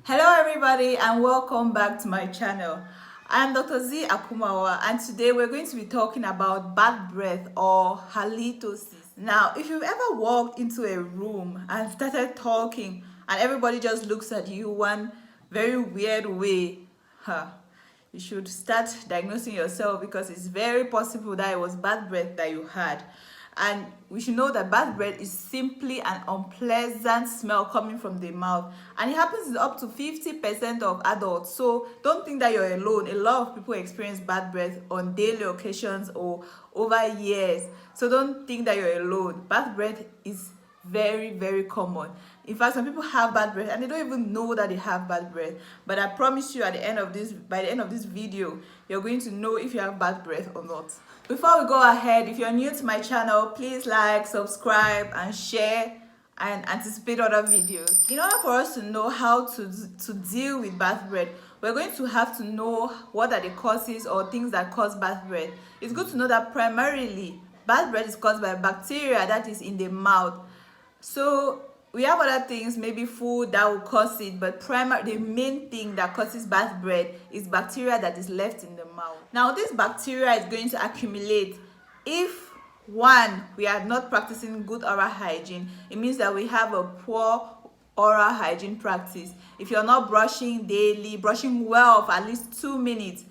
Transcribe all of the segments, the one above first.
Hello everybody and welcome back to my channel. I'm Dr. Z Akumawa and today we're going to be talking about bad breath or halitosis. Now, if you've ever walked into a room and started talking and everybody just looks at you one very weird way, you should start diagnosing yourself because it's very possible that it was bad breath that you had. And we should know that bad breath is simply an unpleasant smell coming from the mouth, and it happens in up to 50% of adults. So don't think that you're alone. A lot of people experience bad breath on daily occasions or over years. So don't think that you're alone. Bad breath is very common. In fact, some people have bad breath and they don't even know that they have bad breath. But I promise you, by the end of this video, you're going to know if you have bad breath or not. Before we go ahead, if you're new to my channel, please like, subscribe and share and anticipate other videos. In order for us to know how to deal with bad breath, we're going to have to know what are the causes or things that cause bad breath. It's good to know that primarily bad breath is caused by bacteria that is in the mouth. So we have other things, maybe food that will cause it, but the main thing that causes bad breath is bacteria that is left in the mouth. Now this bacteria is going to accumulate if one, we are not practicing good oral hygiene. It means that we have a poor oral hygiene practice. If you're not brushing daily, brushing well for at least 2 minutes,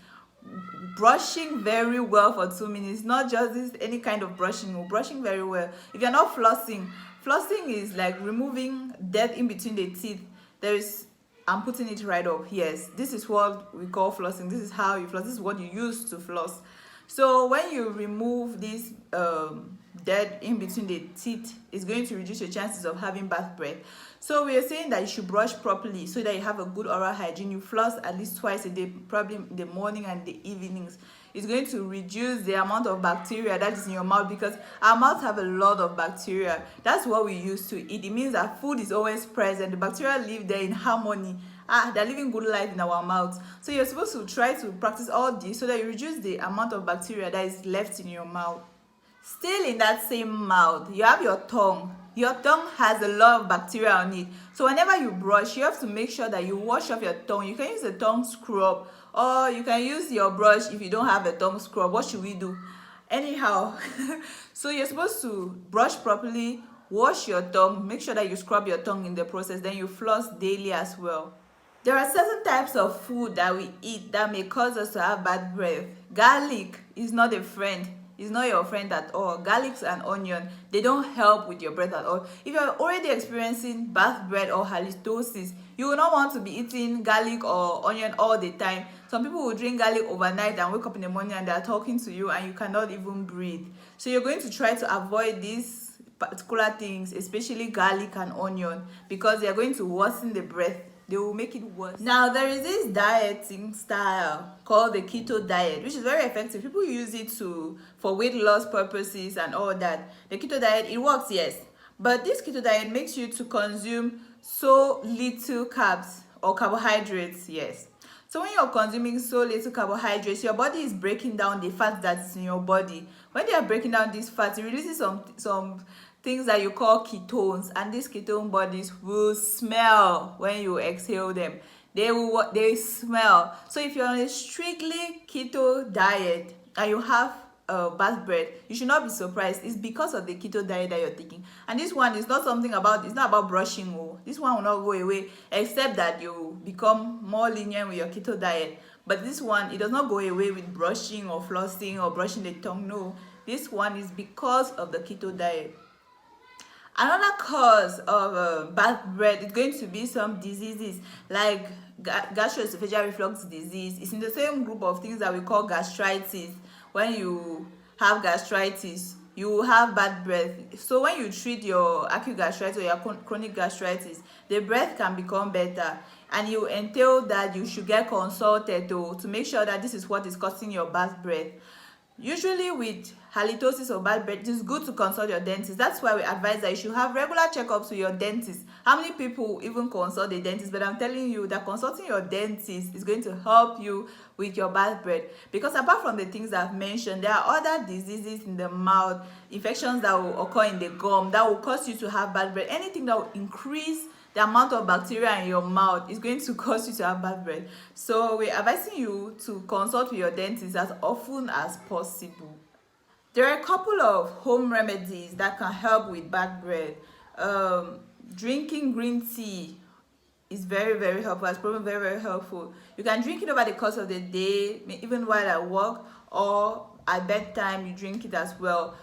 brushing very well for 2 minutes, not just this any kind of brushing, or brushing very well. If you're not flossing is like removing dirt in between the teeth. I'm putting it right up. Yes, this is what we call flossing. This is how you floss. This is what you use to floss. So when you remove this dirt in between the teeth, it's going to reduce your chances of having bad breath. So we are saying that you should brush properly so that you have a good oral hygiene. You floss at least twice a day, probably in the morning and the evenings. It's going to reduce the amount of bacteria that is in your mouth, because our mouths have a lot of bacteria. That's what we use to eat. It means that food is always present. The bacteria live there in harmony. They're living good life in our mouths. So you're supposed to try to practice all this so that you reduce the amount of bacteria that is left in your mouth. Still in that same mouth, you have your tongue. Your tongue has a lot of bacteria on it. So whenever you brush, you have to make sure that you wash off your tongue. You can use a tongue scrub, or you can use your brush if you don't have a tongue scrub. What should we do? Anyhow, so you're supposed to brush properly, wash your tongue, make sure that you scrub your tongue in the process, then you floss daily as well. There are certain types of food that we eat that may cause us to have bad breath. Garlic is not a friend. It's not your friend at all. Garlic and onion, they don't help with your breath at all. If you're already experiencing bad breath or halitosis, you will not want to be eating garlic or onion all the time. Some people will drink garlic overnight and wake up in the morning and they're talking to you and you cannot even breathe. So you're going to try to avoid these particular things, especially garlic and onion, because they're going to worsen the breath. They will make it worse. Now there is this dieting style called the keto diet, which is very effective. People use it for weight loss purposes and all that. The keto diet, it works, yes, but this keto diet makes you to consume so little carbs or carbohydrates. Yes, so when you're consuming so little carbohydrates, your body is breaking down the fat that's in your body. When they are breaking down these fats, it releases some things that you call ketones, and these ketone bodies will smell when you exhale them. They smell. So if you're on a strictly keto diet and you have bad breath, you should not be surprised. It's because of the keto diet that you're taking. And this one is not it's not about brushing. This one will not go away, except that you become more lenient with your keto diet. But this one, it does not go away with brushing or flossing or brushing the tongue. No, this one is because of the keto diet. Another cause of bad breath is going to be some diseases like gastroesophageal reflux disease. It's in the same group of things that we call gastritis. When you have gastritis, you will have bad breath. So when you treat your acute gastritis or your chronic gastritis, the breath can become better, and you entail that you should get consulted to make sure that this is what is causing your bad breath. Usually with halitosis or bad breath, it's good to consult your dentist. That's why we advise that you should have regular checkups with your dentist. How many people even consult the dentist? But I'm telling you that consulting your dentist is going to help you with your bad breath, because apart from the things I've mentioned, there are other diseases in the mouth, infections that will occur in the gum that will cause you to have bad breath. Anything that will increase the amount of bacteria in your mouth is going to cause you to have bad breath. So we're advising you to consult with your dentist as often as possible. There are a couple of home remedies that can help with bad breath. Drinking green tea is very helpful. It's proven very helpful. You can drink it over the course of the day, even while at work, or at bedtime you drink it as well.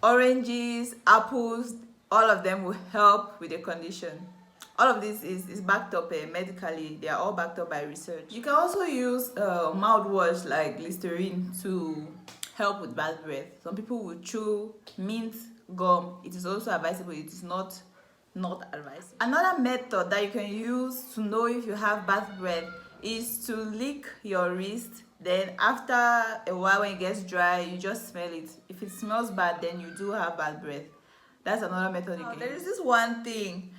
Oranges, apples, all of them will help with the condition. All of this is backed up medically. They are all backed up by research. You can also use mouthwash like Listerine to help with bad breath. Some people will chew mint gum. It is also advisable. It is not advisable. Another method that you can use to know if you have bad breath is to lick your wrist. Then after a while, when it gets dry, you just smell it. If it smells bad, then you do have bad breath. That's another method you can use. There is this one thing.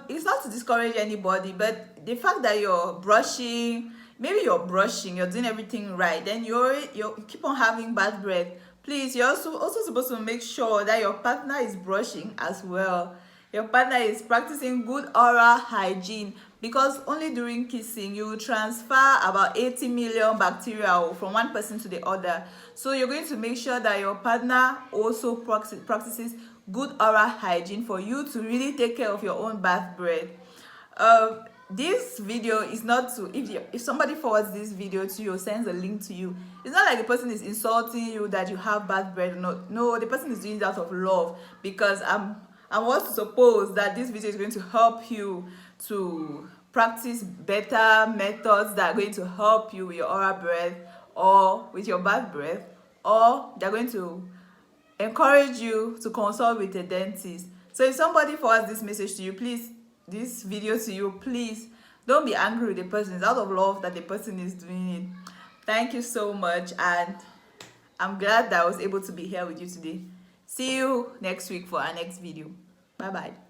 It's not to discourage anybody, but the fact that you're brushing, maybe you're doing everything right, then you keep on having bad breath. Please, you're also supposed to make sure that your partner is brushing as well. Your partner is practicing good oral hygiene, because only during kissing you will transfer about 80 million bacteria from one person to the other. So you're going to make sure that your partner also practices good oral hygiene for you to really take care of your own bad breath. This video is not to, if somebody forwards this video to you or sends a link to you, it's not like the person is insulting you that you have bad breath. No, the person is doing it out of love, because I want to suppose that this video is going to help you to practice better methods that are going to help you with your oral breath or with your bad breath, or they're going to encourage you to consult with a dentist. So if somebody forwards this message to you, this video to you, please don't be angry with the person. It's out of love that the person is doing it. Thank you so much, and I'm glad that I was able to be here with you today. See you next week for our next video. Bye bye.